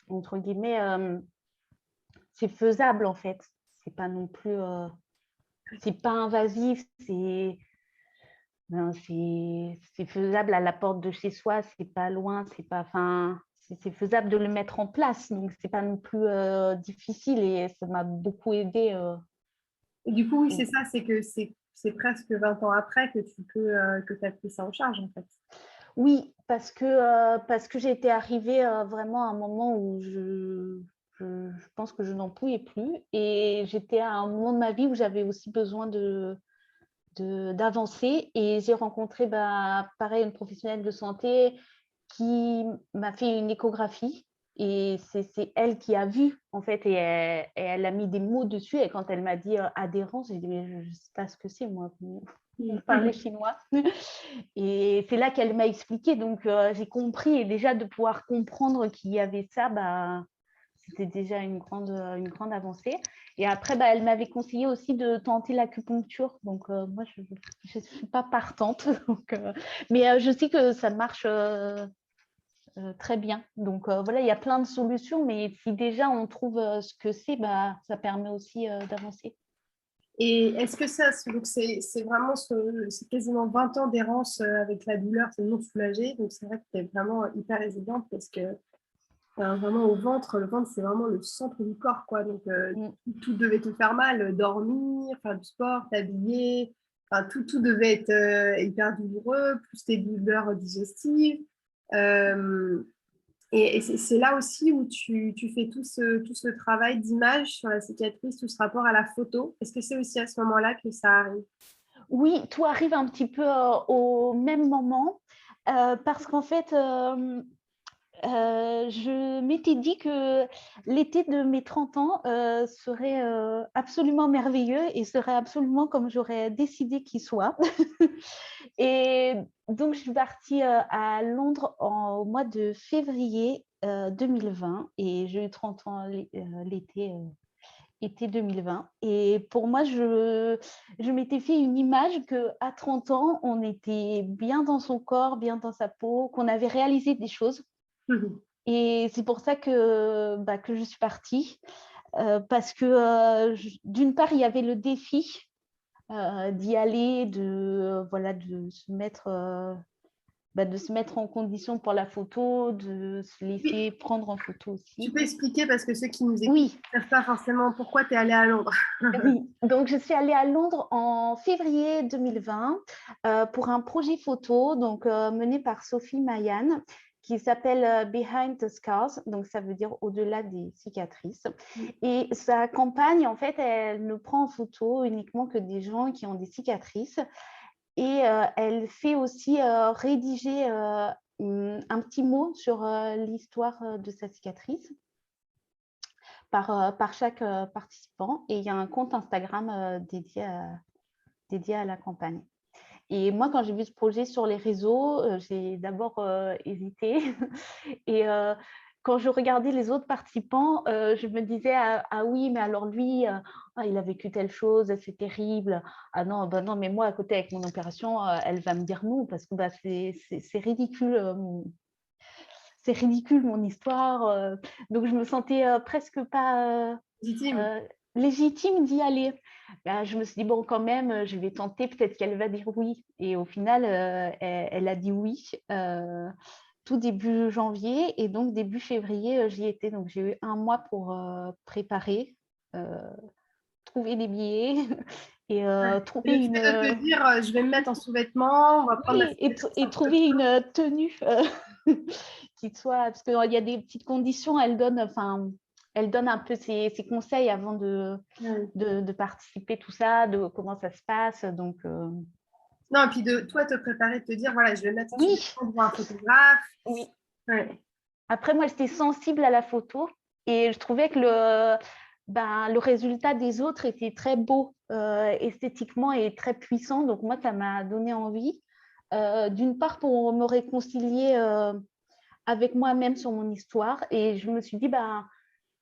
entre guillemets, c'est faisable en fait. C'est pas non plus, c'est pas invasif, c'est faisable à la porte de chez soi, c'est pas loin, c'est pas, enfin, c'est faisable de le mettre en place, donc c'est pas non plus difficile et ça m'a beaucoup aidé. Et du coup, oui, c'est ça, c'est que c'est presque 20 ans après que tu peux que tu as pris ça en charge, en fait. Oui, parce que j'étais arrivée vraiment à un moment où je pense que je n'en pouvais plus et j'étais à un moment de ma vie où j'avais aussi besoin d'avancer et j'ai rencontré pareil une professionnelle de santé qui m'a fait une échographie et c'est elle qui a vu en fait et elle a mis des mots dessus et quand elle m'a dit adhérence, j'ai dit mais je ne sais pas ce que c'est moi, vous parlez chinois et c'est là qu'elle m'a expliqué donc j'ai compris et déjà de pouvoir comprendre qu'il y avait ça, c'était déjà une grande avancée. Et après, elle m'avait conseillé aussi de tenter l'acupuncture. Donc, moi, je ne suis pas partante. Donc, mais je sais que ça marche très bien. Donc, voilà, il y a plein de solutions. Mais si déjà on trouve ce que c'est, ça permet aussi d'avancer. Et est-ce que ça, donc c'est vraiment c'est quasiment 20 ans d'errance avec la douleur, c'est non soulagé. Donc, c'est vrai que tu es vraiment hyper résiliente parce que vraiment au ventre, le ventre, c'est vraiment le centre du corps, quoi. Donc, Mm. tout devait te faire mal, dormir, faire du sport, t'habiller. Enfin, tout devait être hyper douloureux, plus tes douleurs digestives. Euh, et c'est là aussi où tu fais tout ce travail d'image sur la cicatrice, tout ce rapport à la photo. Est-ce que c'est aussi à ce moment-là que ça arrive? Oui, tout arrive un petit peu au même moment. Parce qu'en fait, je m'étais dit que l'été de mes 30 ans serait absolument merveilleux et serait absolument comme j'aurais décidé qu'il soit. Et donc, je suis partie à Londres au mois de février 2020 et j'ai eu 30 ans l'été. Été 2020. Et pour moi, je m'étais fait une image qu'à 30 ans, on était bien dans son corps, bien dans sa peau, qu'on avait réalisé des choses. Et c'est pour ça que je suis partie, parce que d'une part, il y avait le défi d'y aller, de se mettre en condition pour la photo, de se laisser prendre en photo Tu aussi. peux expliquer parce que ceux qui nous écoutent Oui, ne savent pas forcément pourquoi tu es allée à Londres. oui. Donc je suis allée à Londres en février 2020 pour un projet photo mené par Sophie Mayan qui s'appelle Behind the Scars, donc ça veut dire au-delà des cicatrices. Et sa campagne, en fait, elle ne prend en photo uniquement que des gens qui ont des cicatrices et elle fait aussi rédiger un petit mot sur l'histoire de sa cicatrice par chaque participant. Et il y a un compte Instagram dédié à la campagne. Et moi, quand j'ai vu ce projet sur les réseaux, j'ai d'abord hésité. Et quand je regardais les autres participants, je me disais ah oui, mais alors lui, il a vécu telle chose, c'est terrible. Ah non, non, mais moi, à côté, avec mon opération, elle va me dire non, parce que c'est ridicule. C'est ridicule mon histoire. Donc, je me sentais presque pas Légitime. légitime d'y aller. Je me suis dit, bon, quand même, je vais tenter, peut-être qu'elle va dire oui. Et au final, elle a dit oui tout début janvier. Et donc, début février, j'y étais. Donc, j'ai eu un mois pour préparer, trouver des billets et Et trouver le fait de te dire, je vais me mettre en sous-vêtements, on va prendre la oui, cicatrice et un peu. trouver une tenue qui soit, parce qu'il y a des petites conditions, elle donne un peu ses conseils avant Ouais. de participer, tout ça, de comment ça se passe. Donc, Non, et puis de toi te préparer, de te dire, voilà, je vais mettre sur Oui, le temps de voir un photographe. oui. Ouais. Après, moi, j'étais sensible à la photo et je trouvais que le résultat des autres était très beau esthétiquement et très puissant. Donc, moi, ça m'a donné envie. D'une part, pour me réconcilier avec moi-même sur mon histoire. Et je me suis dit,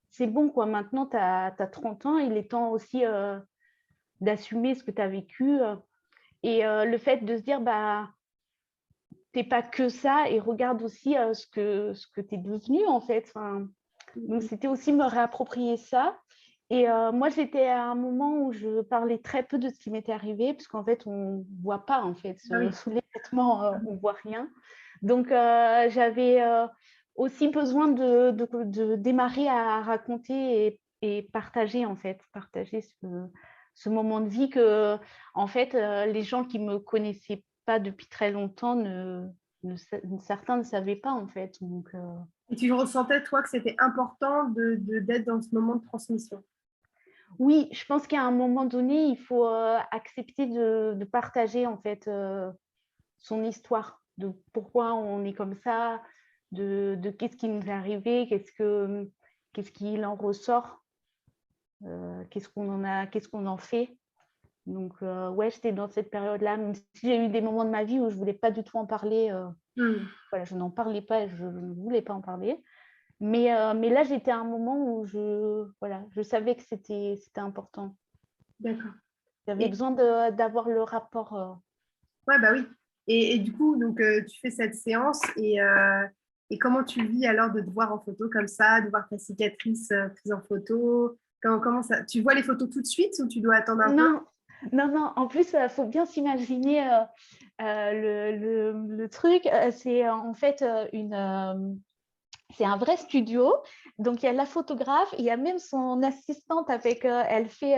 c'est bon, quoi. Maintenant, tu as 30 ans. Il est temps aussi d'assumer ce que tu as vécu. Et le fait de se dire, t'es pas que ça et regarde aussi ce que tu es devenu, en fait. Enfin, donc, c'était aussi me réapproprier ça. Et moi, j'étais à un moment où je parlais très peu de ce qui m'était arrivé, parce qu'en fait, on ne voit pas, en fait, Ah oui. sous les vêtements, on ne voit rien. Donc, j'avais aussi besoin de démarrer à raconter et partager, en fait, partager ce moment de vie que, en fait, les gens qui ne me connaissaient pas depuis très longtemps, certains ne savaient pas, en fait. Donc, Et tu ressentais, toi, que c'était important d'être dans ce moment de transmission. oui, je pense qu'à un moment donné, il faut accepter de partager en fait son histoire, de pourquoi on est comme ça, de qu'est-ce qui nous est arrivé, qu'est-ce qu'il en ressort, qu'est-ce qu'on en fait. Donc ouais, j'étais dans cette période-là, même si j'ai eu des moments de ma vie où je voulais pas du tout en parler. Voilà, je n'en parlais pas, je ne voulais pas en parler. Mais là, j'étais à un moment où je savais que c'était important. D'accord. J'avais Et, besoin d'avoir le rapport. ouais, bah oui. Et du coup, donc, tu fais cette séance et comment tu vis alors de te voir en photo comme ça, de voir ta cicatrice prise en photo? Comment ça? Tu vois les photos tout de suite ou tu dois attendre un peu? Non, non, non. En plus, il faut bien s'imaginer le truc. C'est en fait c'est un vrai studio. Donc, il y a la photographe, il y a même son assistante avec, elle fait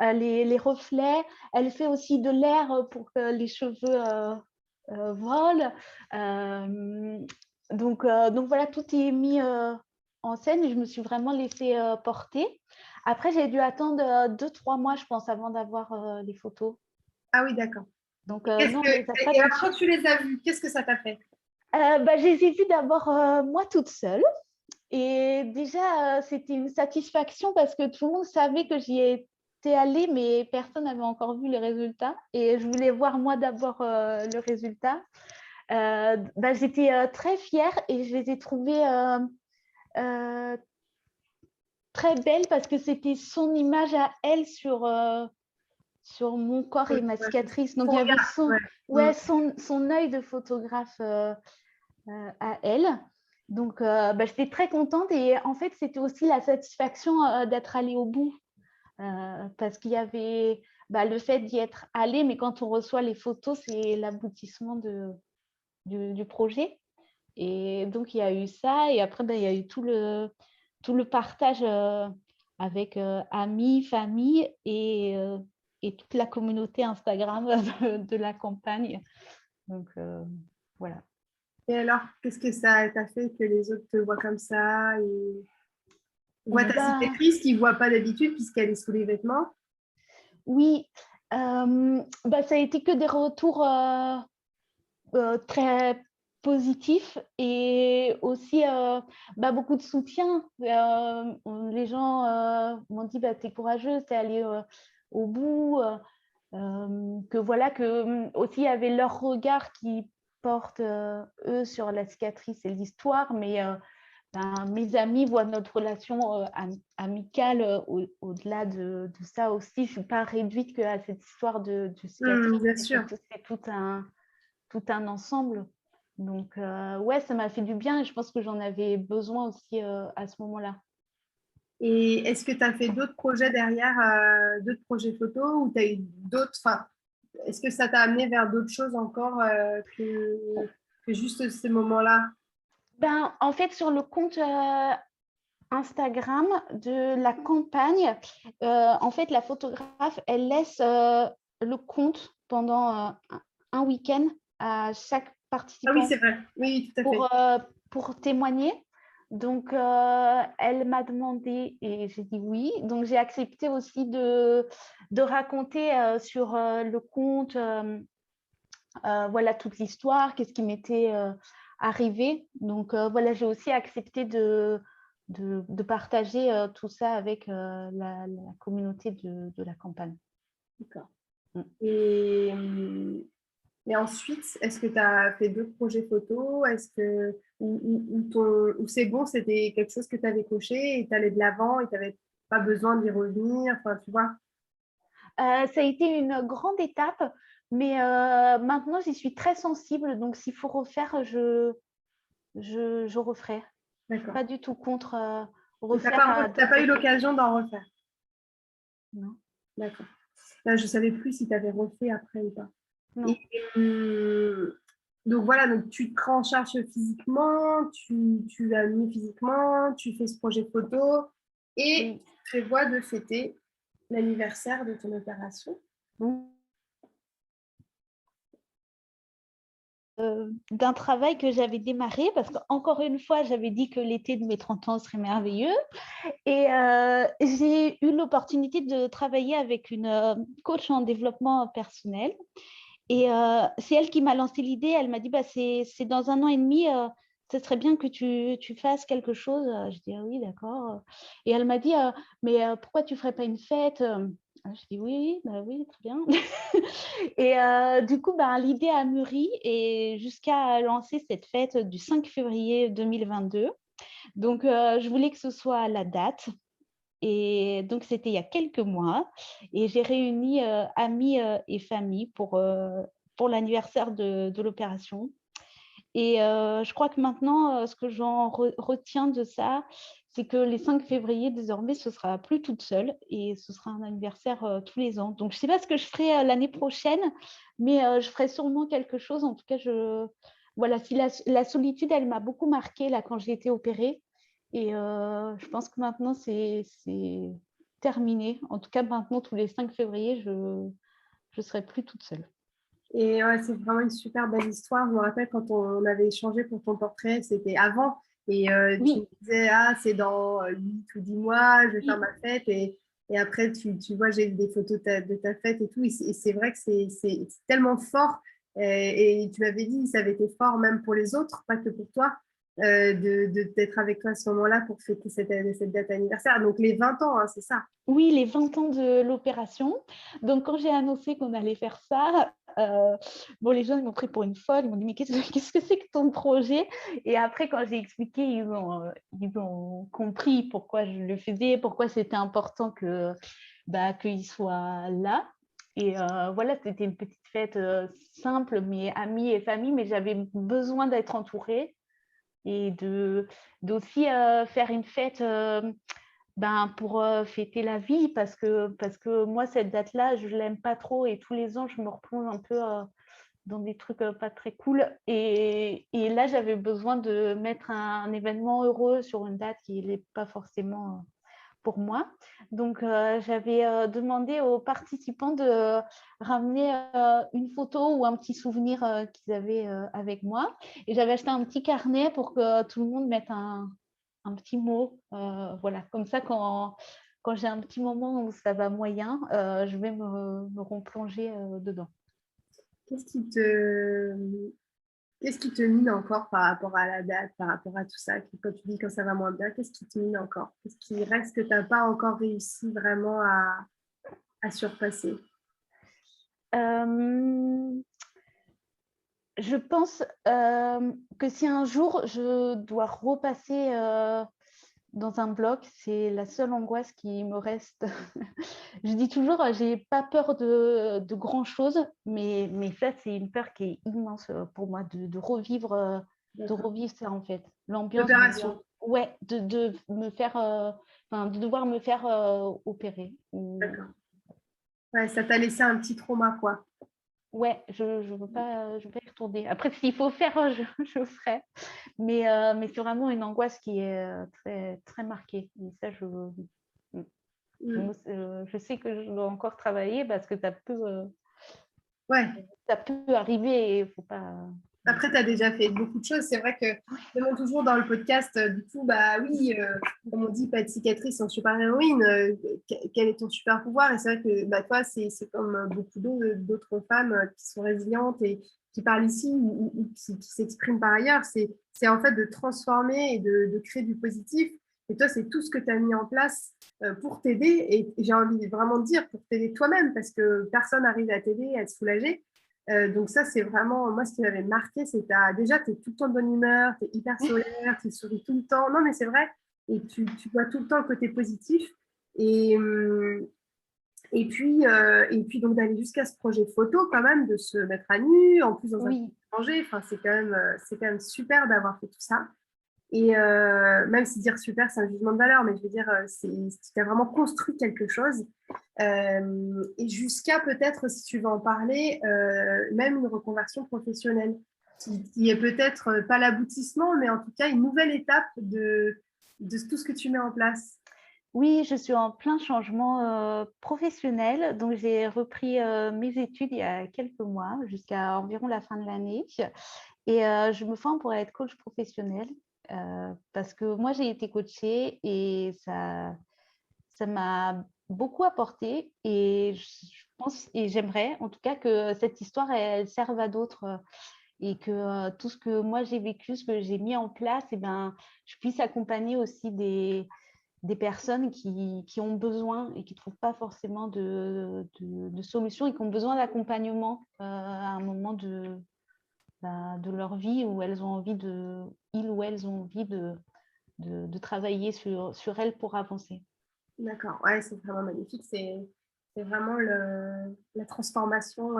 les reflets, elle fait aussi de l'air pour que les cheveux volent. Donc voilà, tout est mis en scène et je me suis vraiment laissée porter. Après, j'ai dû attendre 2-3 mois, je pense, avant d'avoir les photos. Ah oui, d'accord. Donc Qu'est-ce non, que, on ne les a pas et tout de alors, quand suite. tu les as vus, qu'est-ce que ça t'a fait? Je les ai vus d'abord moi toute seule. Et déjà, c'était une satisfaction parce que tout le monde savait que j'y étais allée, mais personne n'avait encore vu les résultats. Et je voulais voir moi d'abord le résultat. J'étais très fière et je les ai trouvées euh, très belles parce que c'était son image à elle sur mon corps et ma Ouais, cicatrice. Donc, ton il y avait regard, ouais. Mm. son œil de photographe à elle. Donc, j'étais très contente et en fait, c'était aussi la satisfaction d'être allée au bout parce qu'il y avait le fait d'y être allée, mais quand on reçoit les photos, c'est l'aboutissement du projet. Et donc, il y a eu ça et après, il y a eu tout le partage avec amis, famille et toute la communauté Instagram de la campagne. Donc, voilà. Et alors, qu'est-ce que ça t'a fait que les autres te voient comme ça et voient ta Bah, cicatrice qu'ils ne voient pas d'habitude puisqu'elle est sous les vêtements? oui, ça a été que des retours très positifs et aussi beaucoup de soutien. Les gens m'ont dit t'es courageuse, t'es allée au bout, que voilà, que aussi il y avait leur regard qui porte eux sur la cicatrice et l'histoire, mais mes amis voient notre relation amicale au-delà de ça aussi. Je ne suis pas réduite qu'à cette histoire de cicatrice. Bien sûr. C'est tout un ensemble. Donc, ouais, ça m'a fait du bien et je pense que j'en avais besoin aussi à ce moment-là. Et est-ce que tu as fait d'autres projets derrière, d'autres projets photos ou tu as eu d'autres, enfin, est-ce que ça t'a amené vers d'autres choses encore que juste ces moments-là? En fait, sur le compte Instagram de la campagne, en fait, la photographe, elle laisse le compte pendant un week-end à chaque Ah oui, participant c'est vrai. Oui, tout à fait. pour témoigner. Donc, elle m'a demandé et j'ai dit oui. Donc, j'ai accepté aussi de raconter sur le compte voilà toute l'histoire, qu'est-ce qui m'était arrivé. Donc voilà, j'ai aussi accepté de partager tout ça avec la communauté de la campagne. D'accord. Mm. Et ensuite, est-ce que tu as fait d'autres projets photos? Est-ce que, ou c'est bon, c'était quelque chose que tu avais coché et tu allais de l'avant et tu n'avais pas besoin d'y revenir, enfin, tu vois? Ça a été une grande étape, mais maintenant, j'y suis très sensible. Donc, s'il faut refaire, je referai. Je ne suis D'accord. pas du tout contre Tu refaire à n'as pas eu d'autres. l'occasion d'en refaire? Non. D'accord. Là, je ne savais plus si tu avais refait après ou pas. Non. Et, donc voilà, donc tu te prends en charge physiquement, tu as mis physiquement, tu fais ce projet photo et Oui. tu prévois de fêter l'anniversaire de ton opération. D'un travail que j'avais démarré, parce qu'encore une fois, j'avais dit que l'été de mes 30 ans serait merveilleux. Et j'ai eu l'opportunité de travailler avec une coach en développement personnel. Et c'est elle qui m'a lancé l'idée. Elle m'a dit, bah, c'est dans 1 an et demi, ce serait bien que tu fasses quelque chose. Je dis, ah oui, d'accord. Et elle m'a dit, mais pourquoi tu ne ferais pas une fête? Je dis, oui, bah oui, très bien. Et du coup, bah, l'idée a mûri et jusqu'à lancer cette fête du 5 février 2022. Donc, je voulais que ce soit à la date. Et donc, c'était il y a quelques mois. Et j'ai réuni amis et famille pour l'anniversaire de l'opération. Et je crois que maintenant, ce que j'en retiens de ça, c'est que les 5 février, désormais, ce sera plus toute seule et ce sera un anniversaire tous les ans. Donc, je ne sais pas ce que je ferai l'année prochaine, mais je ferai sûrement quelque chose. En tout cas, voilà, si la solitude, elle m'a beaucoup marquée là, quand j'ai été opérée. Et je pense que maintenant, c'est terminé. En tout cas, maintenant, tous les 5 février, je ne serai plus toute seule. Et ouais, c'est vraiment une super belle histoire. Je me rappelle quand on avait échangé pour ton portrait, c'était avant. Et tu Oui. me disais, ah, c'est dans 8 ou 10 mois, je vais faire Oui. ma fête. Et après, tu vois, j'ai vu des photos de ta fête et tout. Et c'est vrai que c'est tellement fort. Et tu m'avais dit, ça avait été fort même pour les autres, pas que pour toi, d'être avec toi à ce moment-là pour fêter cette date anniversaire. Donc les 20 ans, hein, c'est ça. Oui, les 20 ans de l'opération. Donc, quand j'ai annoncé qu'on allait faire ça, bon, les gens ils m'ont pris pour une folle. Ils m'ont dit, mais qu'est-ce que c'est que ton projet? Et après, quand j'ai expliqué, ils ont compris pourquoi je le faisais, pourquoi c'était important qu'ils soient là. Et voilà, c'était une petite fête simple, mais amis et famille, mais j'avais besoin d'être entourée et d'aussi faire une fête pour fêter la vie, parce que moi, cette date-là, je ne l'aime pas trop et tous les ans, je me replonge un peu dans des trucs pas très cool. Et là, j'avais besoin de mettre un événement heureux sur une date qui n'est pas forcément pour moi. Donc, j'avais demandé aux participants de ramener une photo ou un petit souvenir qu'ils avaient avec moi. Et j'avais acheté un petit carnet pour que tout le monde mette un petit mot. Voilà, comme ça, quand j'ai un petit moment où ça va moyen, je vais me replonger dedans. Qu'est-ce qui te, Qu'est-ce qui te mine encore par rapport à la date, par rapport à tout ça? Quand tu dis quand ça va moins bien, qu'est-ce qui te mine encore? Qu'est-ce qui reste que tu n'as pas encore réussi vraiment à surpasser? Je pense que si un jour je dois repasser dans un bloc, c'est la seule angoisse qui me reste. Je dis toujours, j'ai pas peur de grand chose, mais ça, c'est une peur qui est immense pour moi de revivre ça en fait. L'ambiance L'opération. ouais, de me faire, de devoir me faire opérer. D'accord. Ouais, ça t'a laissé un petit trauma, quoi. Ouais, je veux pas y retourner. Après, s'il faut faire, je ferai. Mais c'est vraiment une angoisse qui est très, très marquée. Et ça, je sais que je dois encore travailler parce que Ouais. ça peut arriver et il ne faut pas. Après, tu as déjà fait beaucoup de choses. C'est vrai que je demande toujours dans le podcast, du coup, bah oui, comme on dit, pas de cicatrice sans super-héroïne. Quel est ton super pouvoir? Et c'est vrai que bah, toi, c'est comme beaucoup d'autres femmes qui sont résilientes et qui parle ici ou qui s'exprime par ailleurs. C'est en fait de transformer et de créer du positif. Et toi, c'est tout ce que tu as mis en place pour t'aider. Et j'ai envie vraiment de dire pour t'aider toi-même, parce que personne n'arrive à t'aider, à te soulager. Donc ça, c'est vraiment, moi, ce qui m'avait marqué, c'est que déjà, tu es tout le temps de bonne humeur, tu es hyper solaire, tu souris tout le temps. Non, mais c'est vrai. Et tu vois tout le temps le côté positif. Et, et puis donc d'aller jusqu'à ce projet photo quand même, de se mettre à nu, en plus dans un Oui, danger. Enfin, c'est quand même super d'avoir fait tout ça. Et même si dire super, c'est un jugement de valeur, mais je veux dire, tu as vraiment construit quelque chose. Et jusqu'à peut-être, si tu veux en parler, même une reconversion professionnelle, qui est peut-être pas l'aboutissement, mais en tout cas une nouvelle étape de tout ce que tu mets en place. oui, je suis en plein changement professionnel. Donc, j'ai repris mes études il y a quelques mois, jusqu'à environ la fin de l'année. Et je me forme pour être coach professionnel parce que moi, j'ai été coachée et ça m'a beaucoup apporté. Et je pense, et j'aimerais en tout cas que cette histoire, elle serve à d'autres et que tout ce que moi, j'ai vécu, ce que j'ai mis en place, eh ben, je puisse accompagner aussi des personnes qui ont besoin et qui ne trouvent pas forcément de solution et qui ont besoin d'accompagnement à un moment de leur vie où elles ont envie ils ou elles ont envie de travailler sur elles pour avancer. D'accord, ouais, c'est vraiment magnifique. C'est vraiment la transformation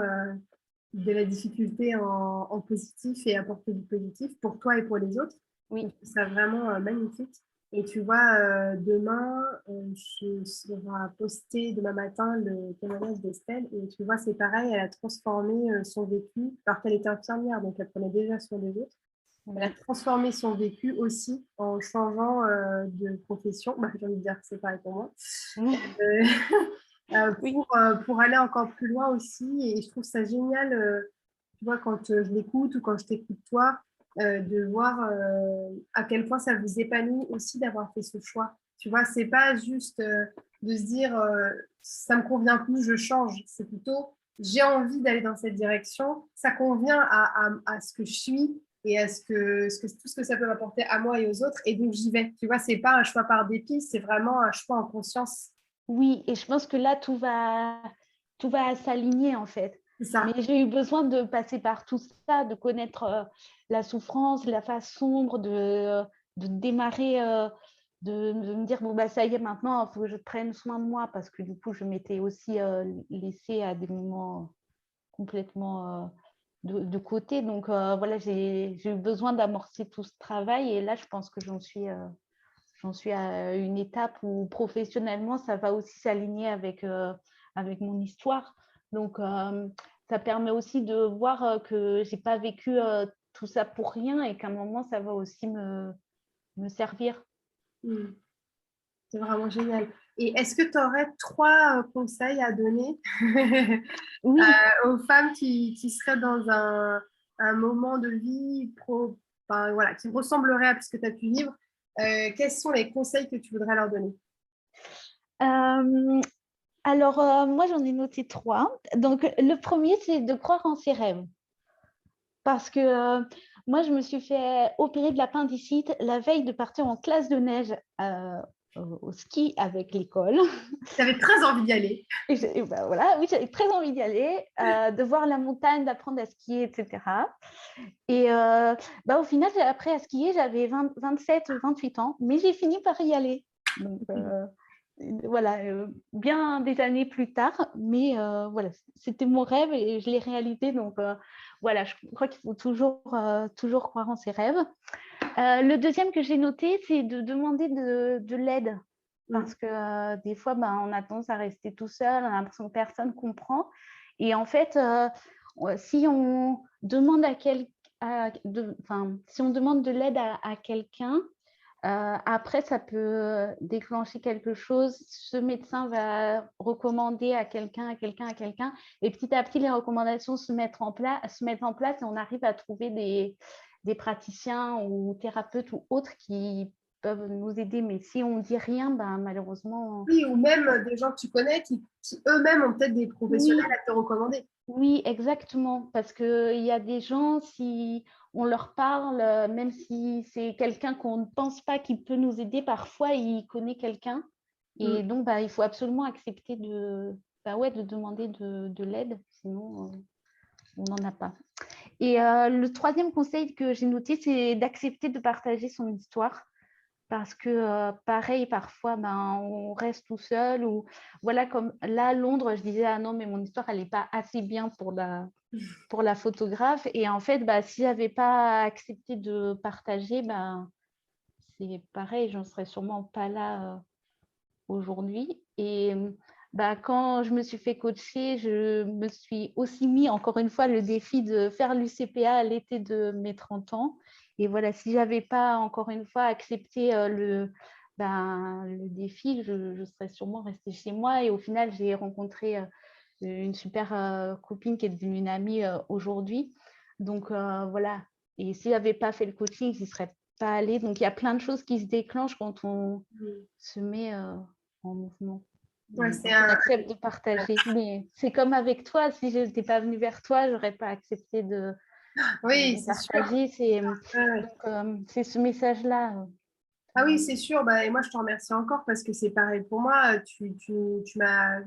de la difficulté en positif et apporter du positif pour toi et pour les autres. Oui. Donc, c'est vraiment magnifique. Et tu vois, demain, je serai posté demain matin le témoignage d'Estelle. Et tu vois, c'est pareil, elle a transformé son vécu, alors qu'elle était infirmière, donc elle prenait déjà soin des autres. Elle a transformé son vécu aussi en changeant de profession. Bah, j'ai envie de dire que c'est pareil pour moi. Euh, Oui. pour aller encore plus loin aussi. Et je trouve ça génial, tu vois, quand je l'écoute ou quand je t'écoute toi, de voir à quel point ça vous épanouit aussi d'avoir fait ce choix. Tu vois, c'est pas juste de se dire ça me convient plus, je change. C'est plutôt j'ai envie d'aller dans cette direction, ça convient à ce que je suis et à tout ce que ça peut m'apporter à moi et aux autres, et donc j'y vais. Tu vois, c'est pas un choix par dépit, c'est vraiment un choix en conscience. Oui, et je pense que là, tout va s'aligner en fait. C'est ça. Mais j'ai eu besoin de passer par tout ça, de connaître la souffrance, la face sombre, de démarrer, de me dire, bon, bah, ça y est, maintenant, il faut que je prenne soin de moi, parce que du coup, je m'étais aussi laissée à des moments complètement de côté. Donc, voilà, j'ai eu besoin d'amorcer tout ce travail. Et là, je pense que j'en suis à une étape où professionnellement, ça va aussi s'aligner avec mon histoire. Donc, ça permet aussi de voir que je n'ai pas vécu tout ça pour rien et qu'à un moment, ça va aussi me servir. Mm. C'est vraiment génial. Et est-ce que tu aurais trois conseils à donner Oui, aux femmes qui seraient dans un moment de vie enfin, voilà, qui ressemblerait à ce que tu as pu vivre? Quels sont les conseils que tu voudrais leur donner? alors moi, j'en ai noté trois. Donc, le premier, c'est de croire en ses rêves. Parce que moi, je me suis fait opérer de l'appendicite la veille de partir en classe de neige au ski avec l'école. Tu avais très envie d'y aller. Et ben voilà, oui, j'avais très envie d'y aller, de voir la montagne, d'apprendre à skier, etc. Et bah, au final, j'ai appris à skier, j'avais 27 ou 28 ans, mais j'ai fini par y aller. Donc, voilà, bien des années plus tard, mais voilà, c'était mon rêve et je l'ai réalisé. Donc, voilà, je crois qu'il faut toujours croire en ses rêves. Le deuxième que j'ai noté, c'est de demander de l'aide. Parce que des fois, ben, on a tendance à rester tout seul, on a l'impression que personne ne comprend. Et en fait, si on demande si on demande de l'aide à quelqu'un, après, ça peut déclencher quelque chose. Ce médecin va recommander à quelqu'un, à quelqu'un, à quelqu'un. Et petit à petit, les recommandations se mettent en place et on arrive à trouver des praticiens ou thérapeutes ou autres qui peuvent nous aider. Mais si on ne dit rien, malheureusement... Oui, ou même des gens que tu connais qui eux-mêmes ont peut-être des professionnels à te recommander. Oui, exactement. Parce qu'il y a des gens, si on leur parle, même si c'est quelqu'un qu'on ne pense pas qu'il peut nous aider, parfois il connaît quelqu'un. Et donc, il faut absolument accepter de demander de l'aide, sinon on n'en a pas. Et le troisième conseil que j'ai noté, c'est d'accepter de partager son histoire. Parce que pareil, parfois, on reste tout seul. Ou voilà, comme là, à Londres, je disais, ah non, mais mon histoire, elle n'est pas assez bien pour la photographe. Et en fait, si je n'avais pas accepté de partager, c'est pareil, j'en serais sûrement pas là aujourd'hui. Et quand je me suis fait coacher, je me suis aussi mis, encore une fois, le défi de faire l'UCPA à l'été de mes 30 ans. Et voilà, si je n'avais pas, encore une fois, accepté le défi, je serais sûrement restée chez moi. Et au final, j'ai rencontré une super copine qui est devenue une amie aujourd'hui. Donc, voilà. Et si je n'avais pas fait le coaching, je n'y serais pas allée. Donc, il y a plein de choses qui se déclenchent quand on se met en mouvement. Ouais, on accepte de partager. Mais c'est comme avec toi, si je n'étais pas venue vers toi, je n'aurais pas accepté de partager. C'est ce message-là. Ah oui, c'est sûr. Et moi, je te remercie encore parce que c'est pareil pour moi. Tu as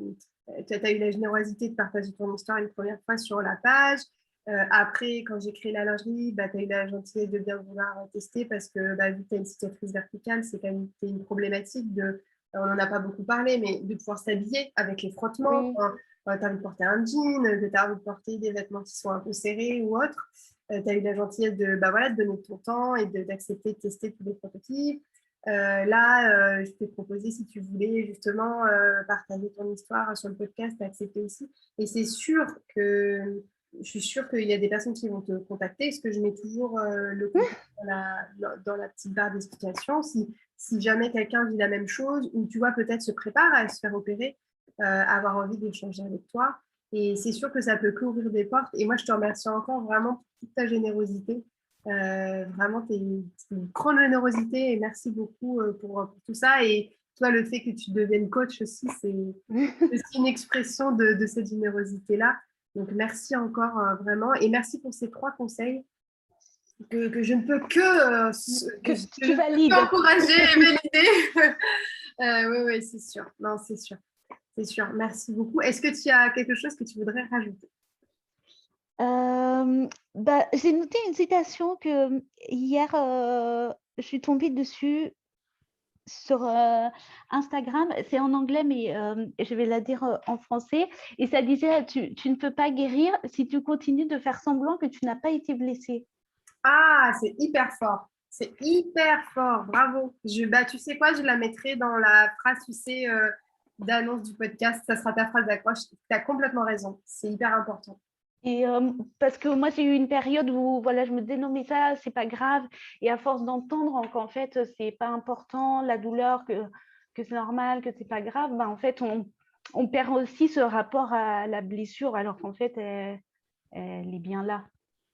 eu la générosité de partager ton histoire une première fois sur la page. Après, quand j'ai créé la lingerie, tu as eu la gentillesse de bien vouloir tester parce que vu que tu as une cicatrice verticale, c'est quand même une problématique de, on n'en a pas beaucoup parlé, mais de pouvoir s'habiller avec les frottements. Oui. Quand tu as envie de porter un jean, que tu as envie de porter des vêtements qui sont un peu serrés ou autres, tu as eu la gentillesse de donner ton temps et d'accepter de tester tous les prototypes. Je t'ai proposé, si tu voulais justement partager ton histoire sur le podcast, accepter aussi. Et c'est sûr que je suis sûre qu'il y a des personnes qui vont te contacter, parce que je mets toujours le contact dans la petite barre d'explication. Si jamais quelqu'un vit la même chose, ou tu vois, peut-être se prépare à se faire opérer, avoir envie d'échanger avec toi. Et c'est sûr que ça peut qu'ouvrir des portes. Et moi, je te remercie encore vraiment pour toute ta générosité. Vraiment, tu es une grande générosité et merci beaucoup pour tout ça. Et toi, le fait que tu deviennes coach aussi, c'est aussi une expression de cette générosité-là. Donc, merci encore vraiment. Et merci pour ces 3 conseils que je ne peux que tu valides. Encourager et valider. Oui, c'est sûr. Non, c'est sûr. C'est sûr. Merci beaucoup. Est-ce que tu as quelque chose que tu voudrais rajouter? J'ai noté une citation que hier, je suis tombée dessus sur Instagram. C'est en anglais, mais je vais la dire en français. Et ça disait, tu ne peux pas guérir si tu continues de faire semblant que tu n'as pas été blessé. Ah, c'est hyper fort. C'est hyper fort. Bravo. Tu sais quoi, je la mettrai dans la phrase, tu sais, d'annonce du podcast. Ça sera ta phrase d'accroche. Tu as complètement raison. C'est hyper important. Et parce que moi, j'ai eu une période où je me disais non, mais ça, c'est pas grave. Et à force d'entendre qu'en fait, c'est pas important, la douleur, que c'est normal, que c'est pas grave, en fait, on perd aussi ce rapport à la blessure, alors qu'en fait, elle est bien là.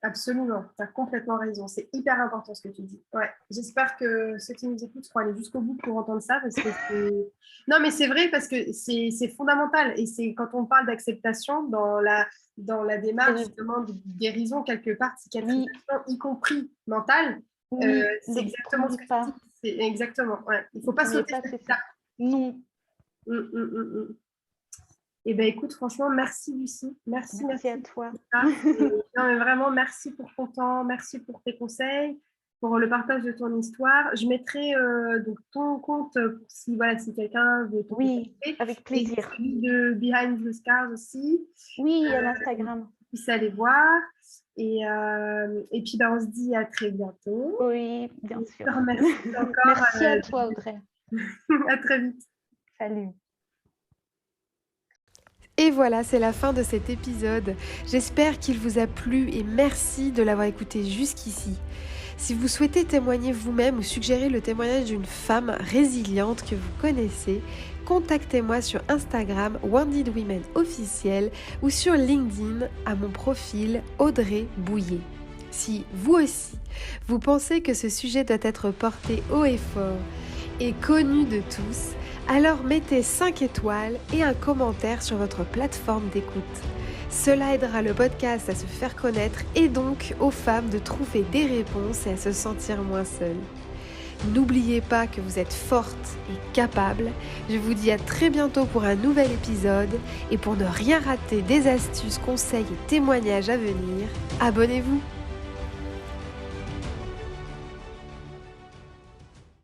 Absolument, tu as complètement raison. C'est hyper important ce que tu dis. Ouais. J'espère que ceux qui nous écoutent seront allés jusqu'au bout pour entendre ça. Parce que non, mais c'est vrai parce que c'est fondamental. Et c'est quand on parle d'acceptation dans la démarche justement de guérison, quelque part, cicatrisation, y compris mentale, c'est exactement ce que tu dis. C'est exactement. Ouais. Il ne faut pas sauter cette étape. Non. Eh bien, écoute, franchement, merci Lucie. Merci à toi. Non, mais vraiment, merci pour ton temps, merci pour tes conseils, pour le partage de ton histoire. Je mettrai donc ton compte si quelqu'un veut te contacter. Avec plaisir. Et celui de Behind the Scars aussi. Oui, à l'Instagram. Puisse aller voir. Et puis, on se dit à très bientôt. Oui, bien sûr. Merci encore. Merci à toi, Audrey. À très vite. Salut. Et voilà, c'est la fin de cet épisode. J'espère qu'il vous a plu et merci de l'avoir écouté jusqu'ici. Si vous souhaitez témoigner vous-même ou suggérer le témoignage d'une femme résiliente que vous connaissez, contactez-moi sur Instagram Wounded Women officiel ou sur LinkedIn à mon profil Audrey Bouillet. Si vous aussi, vous pensez que ce sujet doit être porté haut et fort et connu de tous, alors mettez 5 étoiles et un commentaire sur votre plateforme d'écoute. Cela aidera le podcast à se faire connaître et donc aux femmes de trouver des réponses et à se sentir moins seules. N'oubliez pas que vous êtes forte et capable. Je vous dis à très bientôt pour un nouvel épisode et pour ne rien rater des astuces, conseils et témoignages à venir, abonnez-vous.